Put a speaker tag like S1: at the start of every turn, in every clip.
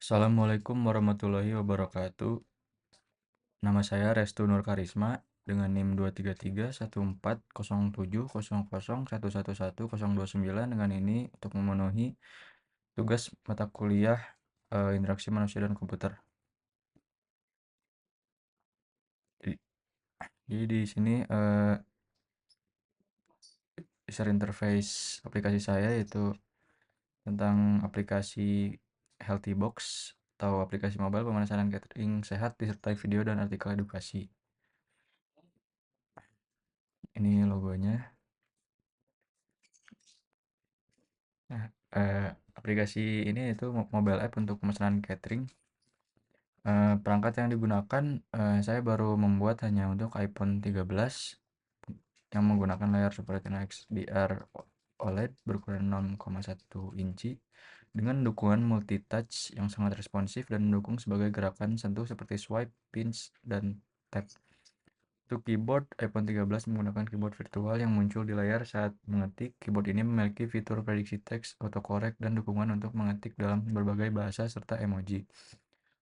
S1: Assalamualaikum warahmatullahi wabarakatuh. Nama saya Restu Nur Karisma dengan NIM 233140700111129 dengan ini untuk memenuhi tugas mata kuliah interaksi manusia dan komputer. Jadi, jadi di sini user interface aplikasi saya yaitu tentang aplikasi Healthy Box atau aplikasi mobile pemesanan catering sehat disertai video dan artikel edukasi. Ini logonya. Nah, aplikasi ini itu mobile app untuk pemesanan catering. Perangkat yang digunakan, saya baru membuat hanya untuk iPhone 13 yang menggunakan layar Super Retina XDR OLED berukuran 6,1 inci dengan dukungan multitouch yang sangat responsif dan mendukung sebagai gerakan sentuh seperti swipe, pinch, dan tap. Untuk keyboard, iPhone 13 menggunakan keyboard virtual yang muncul di layar saat mengetik. Keyboard ini memiliki fitur prediksi teks, autocorrect, dan dukungan untuk mengetik dalam berbagai bahasa serta emoji.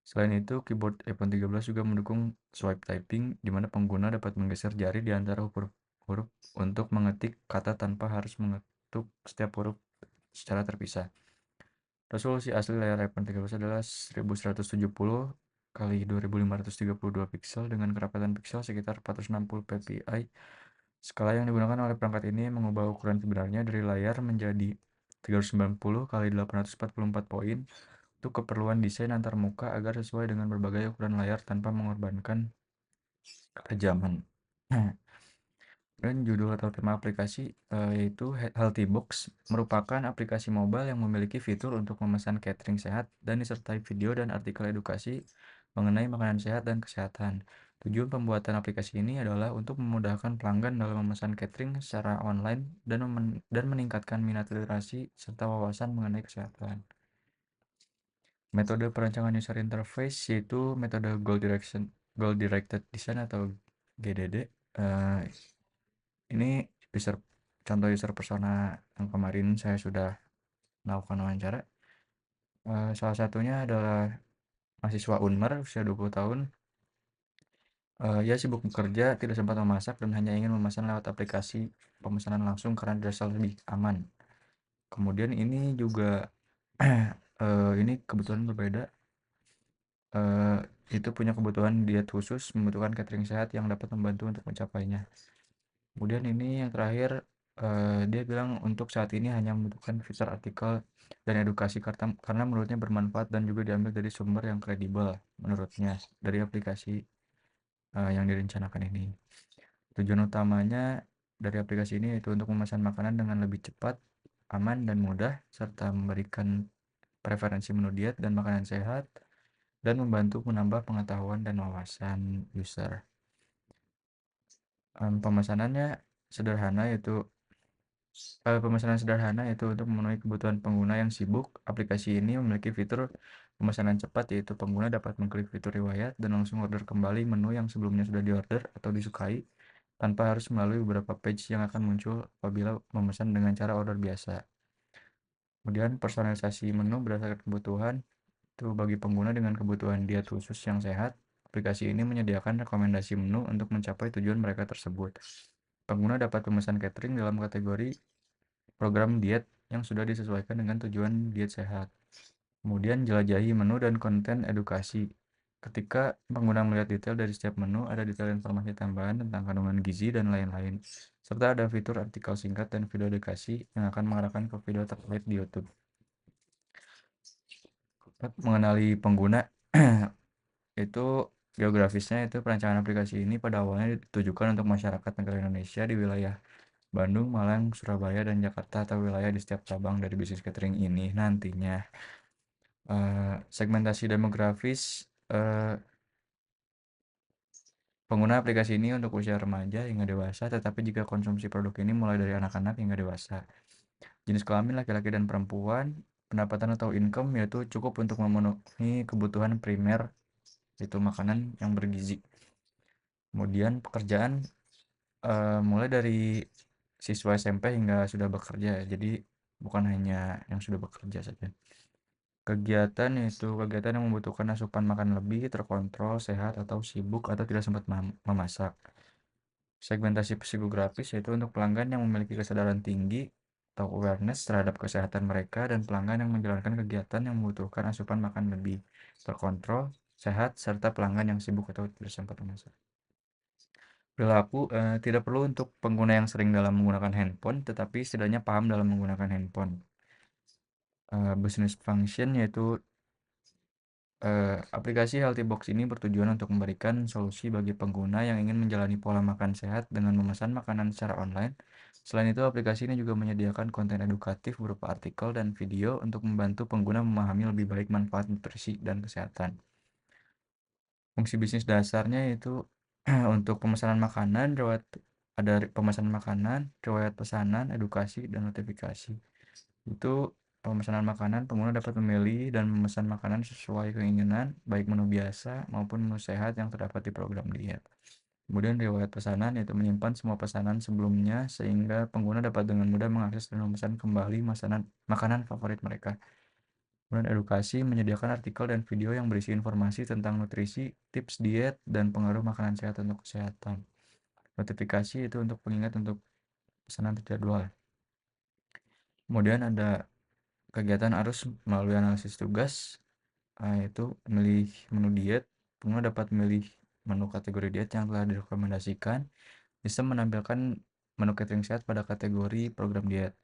S1: Selain itu, keyboard iPhone 13 juga mendukung swipe typing, di mana pengguna dapat menggeser jari di antara huruf untuk mengetik kata tanpa harus mengetuk setiap huruf secara terpisah. Resolusi asli layar iPhone 13 adalah 1170 kali 2532 pixel dengan kerapatan pixel sekitar 460 ppi. Skala yang digunakan oleh perangkat ini mengubah ukuran sebenarnya dari layar menjadi 390 kali 844 poin untuk keperluan desain antar muka agar sesuai dengan berbagai ukuran layar tanpa mengorbankan ketajaman. Dan judul atau tema aplikasi yaitu Healthy Box merupakan aplikasi mobile yang memiliki fitur untuk memesan catering sehat dan disertai video dan artikel edukasi mengenai makanan sehat dan kesehatan. Tujuan pembuatan aplikasi ini adalah untuk memudahkan pelanggan dalam memesan catering secara online dan meningkatkan minat literasi serta wawasan mengenai kesehatan. Metode perancangan user interface yaitu metode Goal Directed Design atau GDD. Eh, Ini user contoh user persona yang kemarin saya sudah melakukan wawancara. Salah satunya adalah mahasiswa Unmer usia 20 tahun. Ia sibuk bekerja, tidak sempat memasak dan hanya ingin memesan lewat aplikasi pemesanan langsung karena dirasa lebih aman. Kemudian ini juga ini kebetulan berbeda. Eh, itu punya kebutuhan diet khusus, membutuhkan catering sehat yang dapat membantu untuk mencapainya. Kemudian ini yang terakhir, dia bilang untuk saat ini hanya membutuhkan fitur artikel dan edukasi karena menurutnya bermanfaat dan juga diambil dari sumber yang kredibel menurutnya dari aplikasi yang direncanakan ini. Tujuan utamanya dari aplikasi ini yaitu untuk memesan makanan dengan lebih cepat, aman, dan mudah, serta memberikan preferensi menu diet dan makanan sehat, dan membantu menambah pengetahuan dan wawasan user. Pemesanannya sederhana yaitu pemesanan sederhana yaitu untuk memenuhi kebutuhan pengguna yang sibuk. Aplikasi ini memiliki fitur pemesanan cepat yaitu pengguna dapat mengklik fitur riwayat dan langsung order kembali menu yang sebelumnya sudah diorder atau disukai tanpa harus melalui beberapa page yang akan muncul apabila memesan dengan cara order biasa. Kemudian personalisasi menu berdasarkan kebutuhan itu bagi pengguna dengan kebutuhan diet khusus yang sehat. Aplikasi ini menyediakan rekomendasi menu untuk mencapai tujuan mereka tersebut. Pengguna dapat memesan catering dalam kategori program diet yang sudah disesuaikan dengan tujuan diet sehat. Kemudian jelajahi menu dan konten edukasi. Ketika pengguna melihat detail dari setiap menu, ada detail informasi tambahan tentang kandungan gizi dan lain-lain. Serta ada fitur artikel singkat dan video edukasi yang akan mengarahkan ke video terkait di YouTube. Mengenali pengguna itu geografisnya itu perancangan aplikasi ini pada awalnya ditujukan untuk masyarakat negara Indonesia di wilayah Bandung, Malang, Surabaya, dan Jakarta atau wilayah di setiap cabang dari bisnis catering ini nantinya. Segmentasi demografis pengguna aplikasi ini untuk usia remaja hingga dewasa, tetapi jika konsumsi produk ini mulai dari anak-anak hingga dewasa. Jenis kelamin laki-laki dan perempuan, pendapatan atau income yaitu cukup untuk memenuhi kebutuhan primer, yaitu makanan yang bergizi. Kemudian pekerjaan mulai dari siswa SMP hingga sudah bekerja, jadi bukan hanya yang sudah bekerja saja. kegiatan yang membutuhkan asupan makan lebih, terkontrol, sehat, atau sibuk atau tidak sempat memasak. Segmentasi psikografis yaitu untuk pelanggan yang memiliki kesadaran tinggi atau awareness terhadap kesehatan mereka dan pelanggan yang menjalankan kegiatan yang membutuhkan asupan makan lebih, terkontrol, sehat, serta pelanggan yang sibuk atau tidak sempat memasak. Perilaku tidak perlu untuk pengguna yang sering dalam menggunakan handphone, tetapi setidaknya paham dalam menggunakan handphone. Business function yaitu aplikasi Healthy Box ini bertujuan untuk memberikan solusi bagi pengguna yang ingin menjalani pola makan sehat dengan memesan makanan secara online. Selain itu, aplikasi ini juga menyediakan konten edukatif berupa artikel dan video untuk membantu pengguna memahami lebih baik manfaat nutrisi dan kesehatan. Fungsi bisnis dasarnya itu untuk pemesanan makanan, pemesanan makanan, riwayat pesanan, edukasi, dan notifikasi. Itu pemesanan makanan, pengguna dapat memilih dan memesan makanan sesuai keinginan, baik menu biasa maupun menu sehat yang terdapat di program diet. Kemudian riwayat pesanan yaitu menyimpan semua pesanan sebelumnya sehingga pengguna dapat dengan mudah mengakses dan memesan kembali makanan favorit mereka. Kemudian edukasi menyediakan artikel dan video yang berisi informasi tentang nutrisi, tips diet, dan pengaruh makanan sehat untuk kesehatan. Notifikasi itu untuk pengingat untuk pesanan terjadwal. Kemudian ada kegiatan arus melalui analisis tugas, yaitu memilih menu diet. Pengguna dapat memilih menu kategori diet yang telah direkomendasikan. Sistem menampilkan menu catering sehat pada kategori program diet.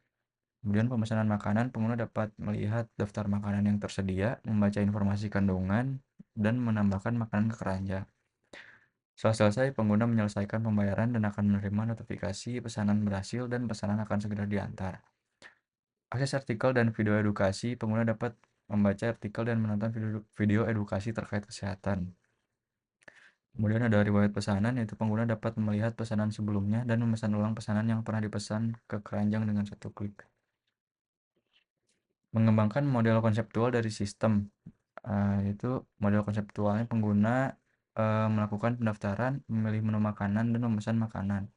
S1: Kemudian pemesanan makanan, pengguna dapat melihat daftar makanan yang tersedia, membaca informasi kandungan, dan menambahkan makanan ke keranjang. Setelah selesai, pengguna menyelesaikan pembayaran dan akan menerima notifikasi pesanan berhasil dan pesanan akan segera diantar. Akses artikel dan video edukasi, pengguna dapat membaca artikel dan menonton video edukasi terkait kesehatan. Kemudian ada riwayat pesanan, yaitu pengguna dapat melihat pesanan sebelumnya dan memesan ulang pesanan yang pernah dipesan ke keranjang dengan satu klik. Mengembangkan model konseptual dari sistem, yaitu model konseptualnya pengguna melakukan pendaftaran, memilih menu makanan, dan memesan makanan.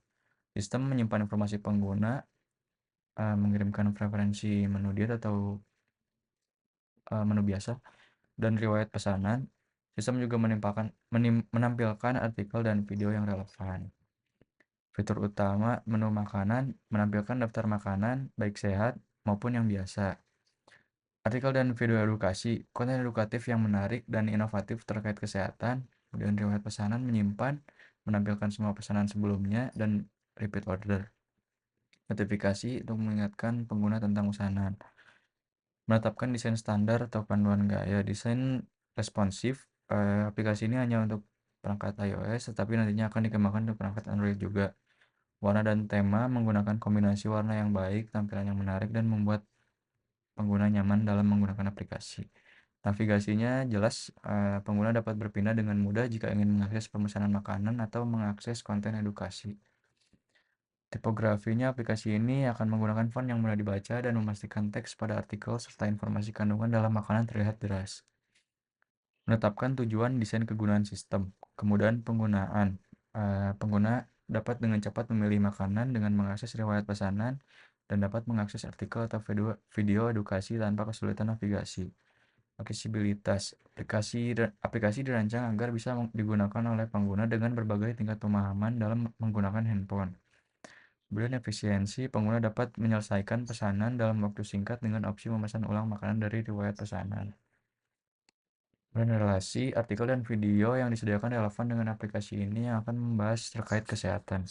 S1: Sistem menyimpan informasi pengguna, mengirimkan preferensi menu diet atau menu biasa, dan riwayat pesanan. Sistem juga menampilkan artikel dan video yang relevan. Fitur utama menu makanan menampilkan daftar makanan, baik sehat maupun yang biasa. Artikel dan video edukasi, konten edukatif yang menarik dan inovatif terkait kesehatan. Kemudian riwayat pesanan menampilkan semua pesanan sebelumnya dan repeat order. Notifikasi untuk mengingatkan pengguna tentang pesanan. Menetapkan desain standar atau panduan gaya. Desain responsif, aplikasi ini hanya untuk perangkat iOS, tetapi nantinya akan dikembangkan untuk perangkat Android juga. Warna dan tema menggunakan kombinasi warna yang baik, tampilan yang menarik, dan membuat pengguna nyaman dalam menggunakan aplikasi. Navigasinya jelas, pengguna dapat berpindah dengan mudah jika ingin mengakses pemesanan makanan atau mengakses konten edukasi. Tipografinya, aplikasi ini akan menggunakan font yang mudah dibaca dan memastikan teks pada artikel serta informasi kandungan dalam makanan terlihat jelas. Menetapkan tujuan desain kegunaan sistem. Kemudahan penggunaan. Pengguna dapat dengan cepat memilih makanan dengan mengakses riwayat pesanan dan dapat mengakses artikel atau video edukasi tanpa kesulitan navigasi. Aksesibilitas. Aplikasi dirancang agar bisa digunakan oleh pengguna dengan berbagai tingkat pemahaman dalam menggunakan handphone. Kemudian efisiensi, pengguna dapat menyelesaikan pesanan dalam waktu singkat dengan opsi memesan ulang makanan dari riwayat pesanan. Kemudian relasi, artikel dan video yang disediakan relevan dengan aplikasi ini yang akan membahas terkait kesehatan.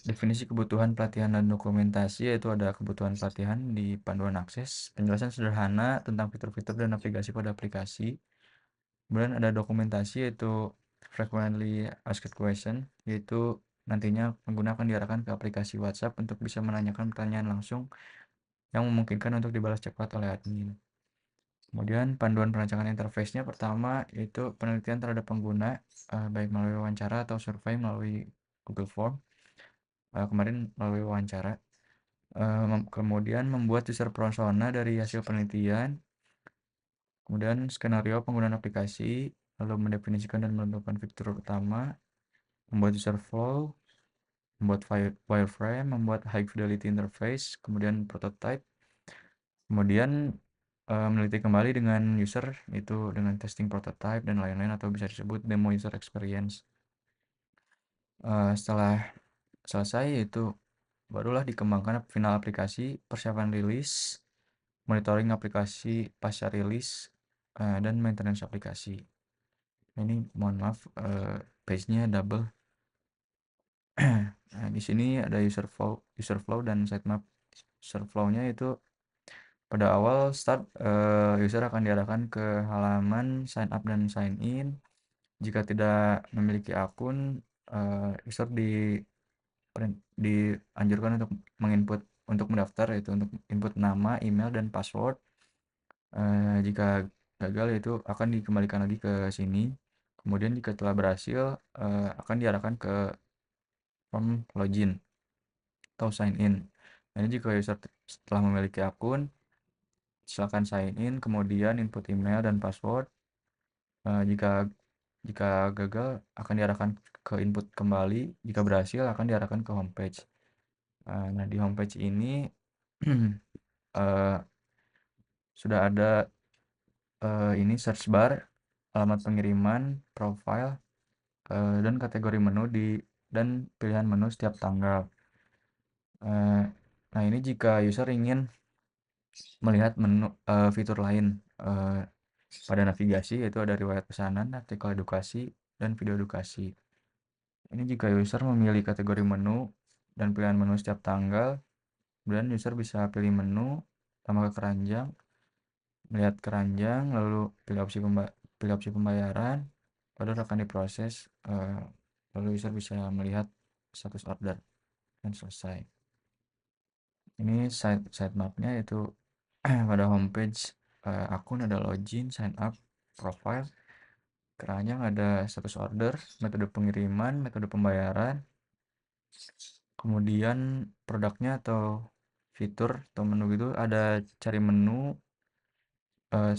S1: Definisi kebutuhan pelatihan dan dokumentasi, yaitu ada kebutuhan pelatihan di panduan akses, penjelasan sederhana tentang fitur-fitur dan navigasi pada aplikasi. Kemudian ada dokumentasi, yaitu frequently asked question, yaitu nantinya pengguna akan diarahkan ke aplikasi WhatsApp untuk bisa menanyakan pertanyaan langsung yang memungkinkan untuk dibalas cepat oleh admin. Kemudian panduan perancangan interface-nya pertama yaitu penelitian terhadap pengguna, baik melalui wawancara atau survei melalui Google Form. Kemarin melalui wawancara. Kemudian membuat user persona dari hasil penelitian. Kemudian skenario penggunaan aplikasi, lalu mendefinisikan dan menentukan fitur utama, membuat user flow, membuat wireframe, membuat high fidelity interface, kemudian prototype, Kemudian, meneliti kembali dengan user, itu dengan testing prototype dan lain-lain atau bisa disebut demo user experience. Setelah selesai itu barulah dikembangkan final aplikasi, persiapan rilis, monitoring aplikasi pasca rilis, dan maintenance aplikasi. Ini mohon maaf, page-nya double. Nah, di sini ada user flow dan sitemap. User flow-nya itu pada awal start, user akan diarahkan ke halaman sign up dan sign in. Jika tidak memiliki akun, user dianjurkan untuk untuk mendaftar, yaitu untuk input nama, email, dan password. Jika gagal itu akan dikembalikan lagi ke sini. Kemudian jika telah berhasil, akan diarahkan ke form login atau sign in. Nah, ini jika user setelah memiliki akun, silakan sign in, kemudian input email dan password. Jika jika gagal akan diarahkan ke input kembali, jika berhasil akan diarahkan ke homepage. Nah, di homepage ini eh, sudah ada ini search bar, alamat pengiriman, profile, dan kategori menu dan pilihan menu setiap tanggal. Eh, nah, ini jika user ingin melihat fitur lain pada navigasi, yaitu ada riwayat pesanan, artikel edukasi, dan video edukasi. Ini jika user memilih kategori menu dan pilihan menu setiap tanggal, kemudian user bisa pilih menu, tambah ke keranjang, melihat keranjang, lalu pilih opsi pembayaran, order akan diproses, lalu user bisa melihat status order dan selesai. Ini sitemapnya itu pada homepage akun ada login, sign up, profile, keranjang ada status order, metode pengiriman, metode pembayaran, kemudian produknya atau fitur atau menu itu ada cari menu, eh,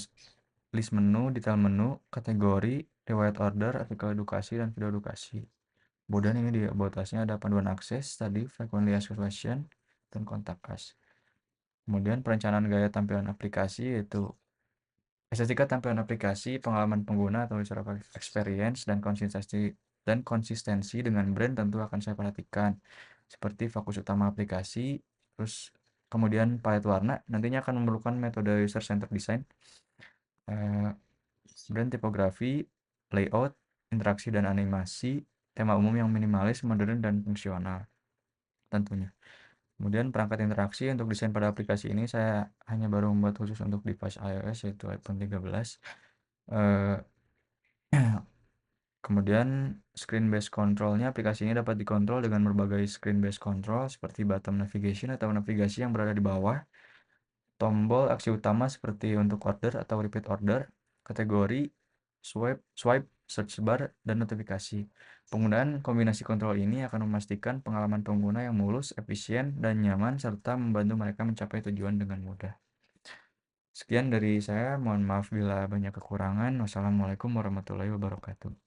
S1: list menu, detail menu, kategori, riwayat order, artikel edukasi, dan video edukasi. Kemudian ini di about us-nya ada panduan akses tadi, frequently asked question, dan kontak us. Kemudian perencanaan gaya tampilan aplikasi yaitu estetika tampilan aplikasi, pengalaman pengguna atau user experience, dan konsistensi dengan brand tentu akan saya perhatikan. Seperti fokus utama aplikasi, terus kemudian palet warna nantinya akan memerlukan metode user centered design, eh, kemudian tipografi, layout, interaksi dan animasi, tema umum yang minimalis, modern dan fungsional tentunya. Kemudian perangkat interaksi untuk desain pada aplikasi ini saya hanya baru membuat khusus untuk device iOS yaitu iPhone 13. Eh, Kemudian screen based controlnya, aplikasi ini dapat dikontrol dengan berbagai screen based control seperti button navigation atau navigasi yang berada di bawah, tombol aksi utama seperti untuk order atau repeat order, kategori, swipe, search bar, dan notifikasi. Penggunaan kombinasi kontrol ini akan memastikan pengalaman pengguna yang mulus, efisien, dan nyaman serta membantu mereka mencapai tujuan dengan mudah. Sekian dari saya, mohon maaf bila banyak kekurangan. Wassalamualaikum warahmatullahi wabarakatuh.